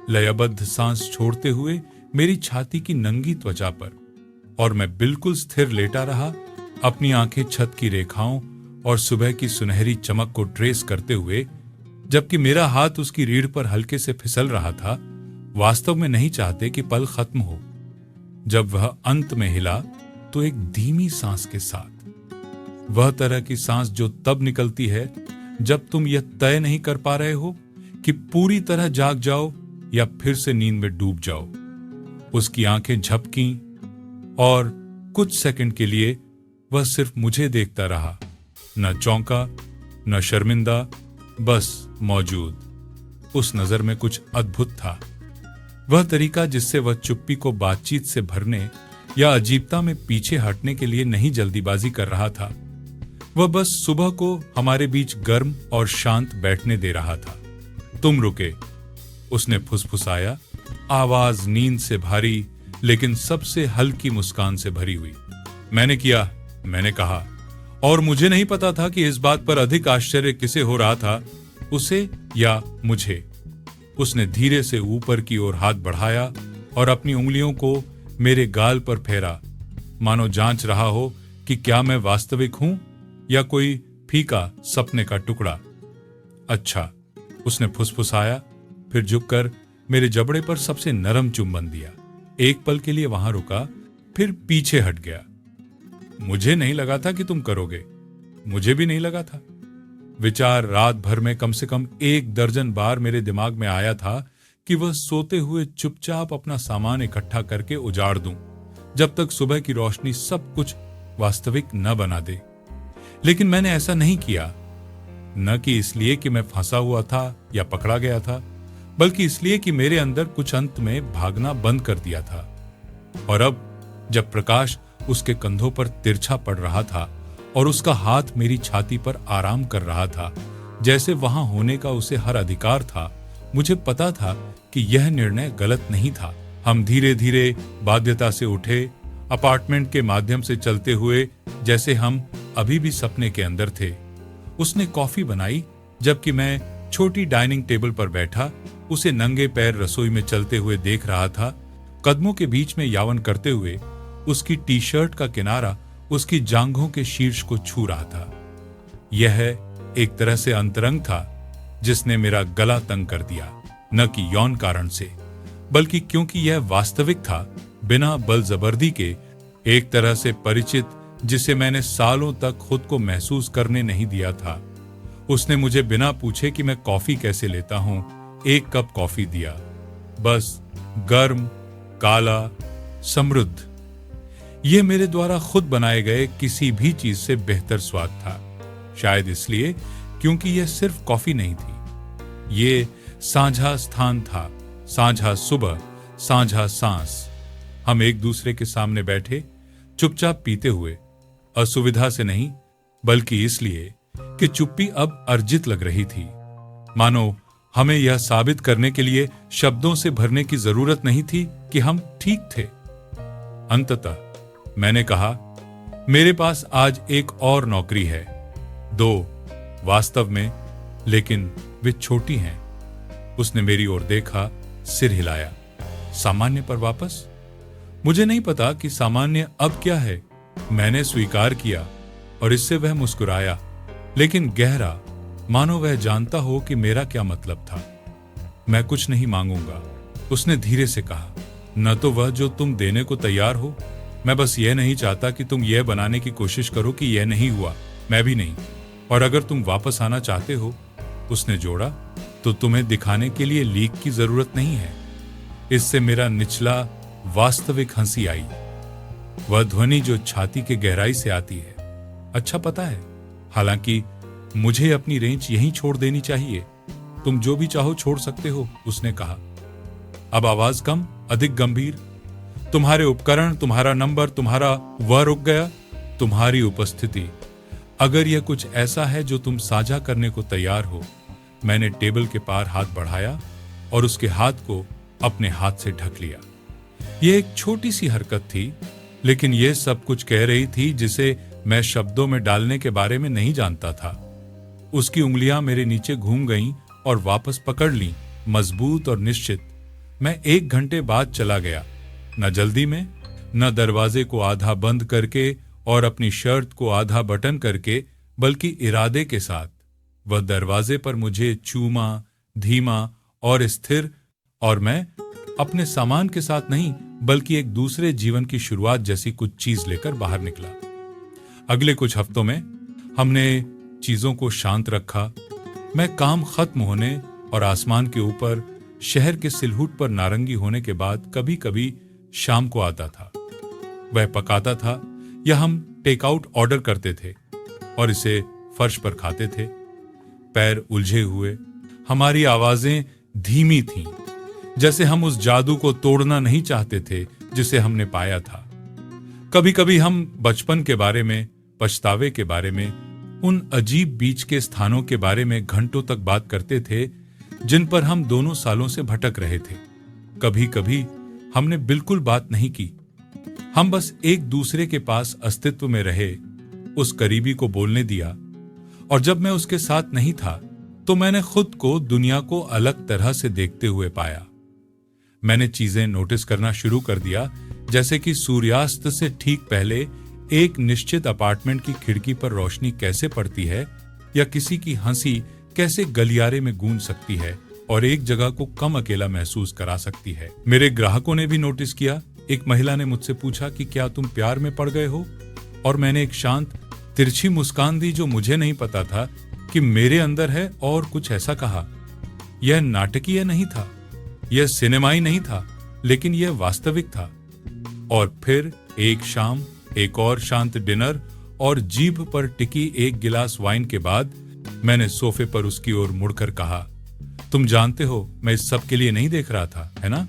लयबद्ध सांस छोड़ते हुए मेरी छाती की नंगी त्वचा पर, और मैं बिल्कुल स्थिर लेटा रहा, अपनी आंखें छत की रेखाओं और सुबह की सुनहरी चमक को ट्रेस करते हुए, जबकि मेरा हाथ उसकी रीढ़ पर हल्के से फिसल रहा था, वास्तव में नहीं चाहते कि पल खत्म हो। जब वह अंत में हिला तो एक धीमी सांस के साथ, वह तरह की सांस जो तब निकलती है जब तुम यह तय नहीं कर पा रहे हो कि पूरी तरह जाग जाओ या फिर से नींद में डूब जाओ। उसकी आंखें झपकीं और कुछ सेकंड के लिए वह सिर्फ मुझे देखता रहा, न चौंका न शर्मिंदा, बस मौजूद। उस नजर में कुछ अद्भुत था, वह तरीका जिससे वह चुप्पी को बातचीत से भरने या अजीबता में पीछे हटने के लिए नहीं जल्दीबाजी कर रहा था। वह बस सुबह को हमारे बीच गर्म और शांत बैठने दे रहा था। तुम रुके, उसने फुसफुसाया, आवाज नींद से भारी लेकिन सबसे हल्की मुस्कान से भरी हुई। मैंने किया, मैंने कहा, और मुझे नहीं पता था कि इस बात पर अधिक आश्चर्य किसे हो रहा था, उसे या मुझे। उसने धीरे से ऊपर की ओर हाथ बढ़ाया और अपनी उंगलियों को मेरे गाल पर फेरा, मानो जांच रहा हो कि क्या मैं वास्तविक हूं या कोई फीका सपने का टुकड़ा। अच्छा, उसने फुसफुसाया, फिर झुककर मेरे जबड़े पर सबसे नरम चुंबन दिया। एक पल के लिए वहां रुका, फिर पीछे हट गया। मुझे नहीं लगा था कि तुम करोगे, मुझे भी नहीं लगा था। विचार रात भर में कम से कम 1 दर्जन बार मेरे दिमाग में आया था कि वह सोते हुए चुपचाप अपना सामान इकट्ठा करके उजाड़ दूं, जब तक सुबह की रोशनी सब कुछ वास्तविक न बना दे। लेकिन मैंने ऐसा नहीं किया, न कि इसलिए कि मैं फंसा हुआ था या पकड़ा गया था, बल्कि इसलिए कि मेरे अंदर कुछ अंत में भागना बंद कर दिया था। और अब जब प्रकाश उसके कंधों पर तिरछा पड़ रहा था और उसका हाथ मेरी छाती पर आराम कर रहा था, जैसे वहां होने का उसे हर अधिकार था, मुझे पता था कि यह निर्णय गलत नहीं था। हम धीरे धीरे बाध्यता से उठे, अपार्टमेंट के माध्यम से चलते हुए, जैसे हम अभी भी सपने के अंदर थे। उसने कॉफी बनाई, जबकि मैं छोटी डाइनिंग टेबल पर बैठा उसे नंगे पैर रसोई में चलते हुए देख रहा था। कदमों के बीच में यावन करते हुए उसकी टी शर्ट का किनारा उसकी जांघों के शीर्ष को छू रहा था। यह एक तरह से अंतरंग था जिसने मेरा गला तंग कर दिया, न कि यौन कारण से, बल्कि क्योंकि यह वास्तविक था, बिना बल जबरदी के, एक तरह से परिचित जिसे मैंने सालों तक खुद को महसूस करने नहीं दिया था। उसने मुझे बिना पूछे कि मैं कॉफी कैसे लेता हूं 1 कप कॉफी दिया, बस गर्म, काला, समृद्ध। यह मेरे द्वारा खुद बनाए गए किसी भी चीज से बेहतर स्वाद था, शायद इसलिए क्योंकि यह सिर्फ कॉफी नहीं थी, ये साझा स्थान था, साझा सुबह, साझा सांस। हम एक दूसरे के सामने बैठे, चुपचाप पीते हुए, असुविधा से नहीं, बल्कि इसलिए कि चुप्पी अब अर्जित लग रही थी, मानो हमें यह साबित करने के लिए शब्दों से भरने की जरूरत नहीं थी कि हम ठीक थे। अंततः मैंने कहा, मेरे पास आज एक और नौकरी है, 2 वास्तव में, लेकिन वे छोटी हैं। उसने मेरी ओर देखा, सिर हिलाया। सामान्य पर वापस? मुझे नहीं पता कि सामान्य अब क्या है। मैंने स्वीकार किया और इससे वह मुस्कुराया, लेकिन गहरा, मानो वह जानता हो कि मेरा क्या मतलब था। मैं कुछ नहीं मांगूंगा, उसने धीरे से कहा, न तो वह जो तुम देने को तैयार हो। मैं बस यह नहीं चाहता कि तुम यह बनाने की कोशिश करो कि यह नहीं हुआ, मैं भी नहीं। और अगर तुम वापस आना चाहते हो, उसने जोड़ा, तो तुम्हें दिखाने के लिए लीक की जरूरत नहीं है। इससे मेरा निचला वास्तविक हंसी आई, वह ध्वनि जो छाती के गहराई से आती है। अच्छा पता है, हालांकि मुझे अपनी रेंज यहीं छोड़ देनी चाहिए। तुम जो भी चाहो छोड़ सकते हो, उसने कहा। अब आवाज कम, अधिक गंभीर। तुम्हारे उपकरण, तुम्हारा नंबर, तुम्हारा वह रुक गया, तुम्हारी उपस्थिति। अगर यह कुछ ऐसा है जो तुम साझा करने को तैयार हो। मैंने टेबल के पार हाथ बढ़ाया और उसके हाथ को अपने हाथ से ढक लिया। यह एक छोटी सी हरकत थी, लेकिन यह सब कुछ कह रही थी जिसे मैं शब्दों में डालने के बारे में नहीं जानता था। उसकी उंगलियां मेरे नीचे घूम गईं और वापस पकड़ लीं, मजबूत और निश्चित। मैं 1 घंटे बाद चला गया, न जल्दी में, न दरवाजे को आधा बंद करके और अपनी शर्ट को आधा बटन करके, बल्कि इरादे के साथ, वह दरवाजे पर मुझे चूमा, धीमा और स्थिर, और मैं अपने सामान के साथ नहीं बल्कि एक दूसरे जीवन की शुरुआत जैसी कुछ चीज लेकर बाहर निकला। अगले कुछ हफ्तों में हमने चीजों को शांत रखा। मैं काम खत्म होने और आसमान के ऊपर शहर के सिलहुट पर नारंगी होने के बाद कभी कभी शाम को आता था। वह पकाता था या हम टेक आउट ऑर्डर करते थे और इसे फर्श पर खाते थे, पैर उलझे हुए। हमारी आवाजें धीमी थीं, जैसे हम उस जादू को तोड़ना नहीं चाहते थे जिसे हमने पाया था। कभी कभी हम बचपन के बारे में, पछतावे के बारे में, उन अजीब बीच के स्थानों के बारे में घंटों तक बात करते थे जिन पर हम दोनों सालों से भटक रहे थे। कभी कभी हमने बिल्कुल बात नहीं की, हम बस एक दूसरे के पास अस्तित्व में रहे, उस करीबी को बोलने दिया। और जब मैं उसके साथ नहीं था तो मैंने खुद को दुनिया को अलग तरह से देखते हुए पाया। मैंने चीजें नोटिस करना शुरू कर दिया, जैसे कि सूर्यास्त से ठीक पहले एक निश्चित अपार्टमेंट की खिड़की पर रोशनी कैसे पड़ती है, या किसी की हंसी कैसे गलियारे में गूंज सकती है और एक जगह को कम अकेला महसूस करा सकती है। मेरे ग्राहकों ने भी नोटिस किया। एक महिला ने मुझसे पूछा कि क्या तुम प्यार में पड़ गए हो, और मैंने एक शांत तिरछी मुस्कान दी जो मुझे नहीं पता था कि मेरे अंदर है, और कुछ ऐसा कहा। यह नाटकीय नहीं था, यह सिनेमाई नहीं था, लेकिन यह वास्तविक था। और फिर एक शाम, एक और शांत डिनर और जीभ पर टिकी एक गिलास वाइन के बाद मैंने सोफे पर उसकी ओर मुड़कर कहा, तुम जानते हो मैं इस सब के लिए नहीं देख रहा था, है ना?